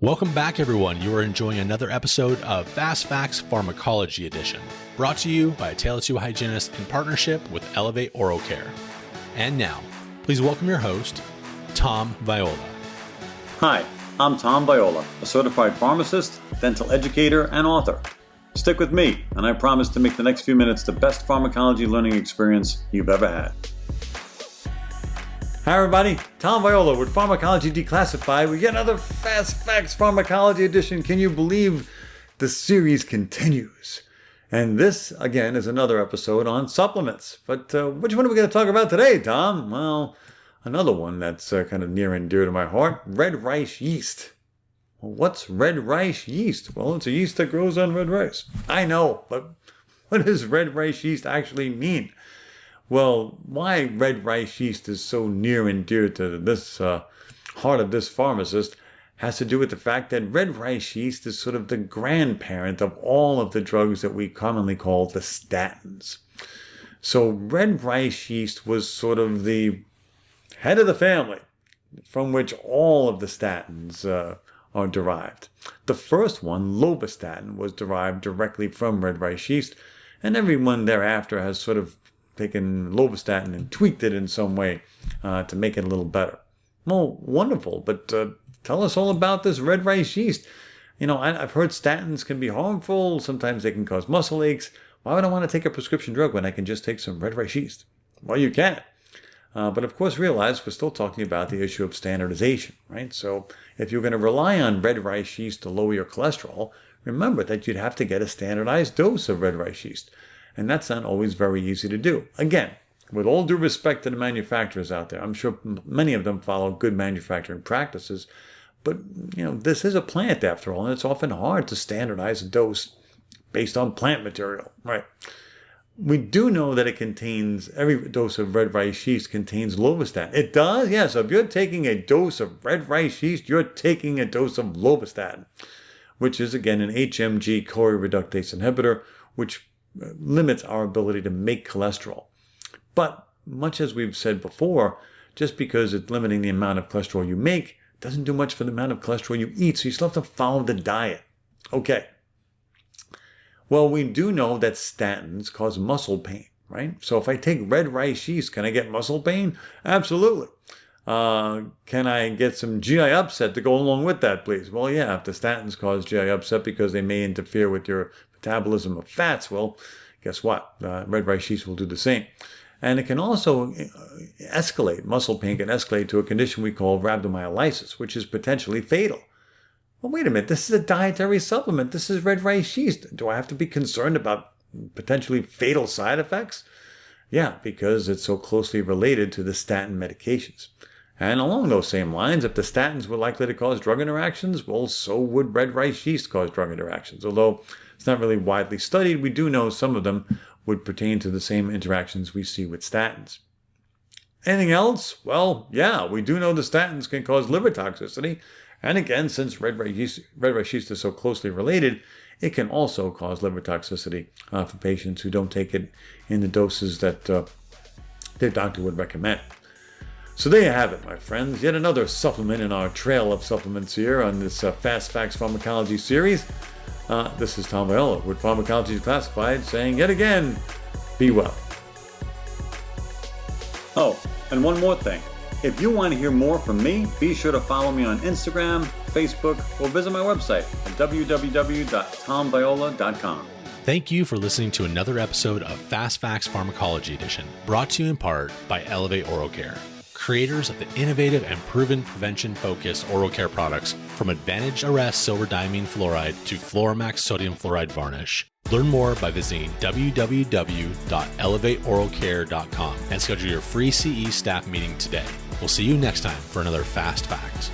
Welcome back, everyone. You are enjoying another episode of Fast Facts Pharmacology Edition, brought to you by a Tale 2 hygienist in partnership with Elevate Oral Care. And now, please welcome your host, Tom Viola. Hi, I'm Tom Viola, a certified pharmacist, dental educator, and author. Stick with me, and I promise to make the next few minutes the best pharmacology learning experience you've ever had. Hi everybody, Tom Viola with Pharmacology Declassified. We get another Fast Facts Pharmacology Edition. Can you believe the series continues? And this, again, is another episode on supplements. But which one are we going to talk about today, Tom? Well, another one that's kind of near and dear to my heart, red rice yeast. Well, what's red rice yeast? Well, it's a yeast that grows on red rice. I know, but what does red rice yeast actually mean? Well, why red rice yeast is so near and dear to this heart of this pharmacist has to do with the fact that red rice yeast is sort of the grandparent of all of the drugs that we commonly call the statins. So red rice yeast was sort of the head of the family from which all of the statins are derived. The first one, lovastatin, was derived directly from red rice yeast, and everyone thereafter has sort of taken lovastatin and tweaked it in some way to make it a little better. Well, wonderful, but tell us all about this red rice yeast. You know, I've heard statins can be harmful. Sometimes they can cause muscle aches. Why would I want to take a prescription drug when I can just take some red rice yeast? Well, you can. But of course, realize we're still talking about the issue of standardization, right? So if you're going to rely on red rice yeast to lower your cholesterol, remember that you'd have to get a standardized dose of red rice yeast. And that's not always very easy to do. Again, with all due respect to the manufacturers out there, I'm sure many of them follow good manufacturing practices. But, you know, this is a plant after all, and it's often hard to standardize a dose based on plant material, right? We do know that it contains, every dose of red rice yeast contains lovastatin. It does? Yes. So if you're taking a dose of red rice yeast, you're taking a dose of lovastatin, which is, again, an HMG CoRe reductase inhibitor, which limits our ability to make cholesterol. But much as we've said before, just because it's limiting the amount of cholesterol you make doesn't do much for the amount of cholesterol you eat, so you still have to follow the diet. Okay. Well, we do know that statins cause muscle pain, right? So if I take red rice yeast, can I get muscle pain? Absolutely. Can I get some GI upset to go along with that, please? Well, yeah, if the statins cause GI upset because they may interfere with your metabolism of fats, well, guess what? Red rice yeast will do the same. And it can also escalate, muscle pain can escalate to a condition we call rhabdomyolysis, which is potentially fatal. Well, wait a minute, this is a dietary supplement. This is red rice yeast. Do I have to be concerned about potentially fatal side effects? Yeah, because it's so closely related to the statin medications. And along those same lines, if the statins were likely to cause drug interactions, well, so would red rice yeast cause drug interactions. Although it's not really widely studied, we do know some of them would pertain to the same interactions we see with statins. Anything else? Well, yeah, we do know the statins can cause liver toxicity. And again, since red rice yeast is so closely related, it can also cause liver toxicity for patients who don't take it in the doses that their doctor would recommend. So there you have it, my friends. Yet another supplement in our trail of supplements here on this Fast Facts Pharmacology series. This is Tom Viola with Pharmacology Declassified saying yet again, be well. Oh, and one more thing. If you want to hear more from me, be sure to follow me on Instagram, Facebook, or visit my website at www.tomviola.com. Thank you for listening to another episode of Fast Facts Pharmacology Edition, brought to you in part by Elevate Oral Care, creators of the innovative and proven prevention-focused oral care products from Advantage Arrest Silver Diamine Fluoride to Fluoramax Sodium Fluoride Varnish. Learn more by visiting www.elevateoralcare.com and schedule your free CE staff meeting today. We'll see you next time for another Fast Fact.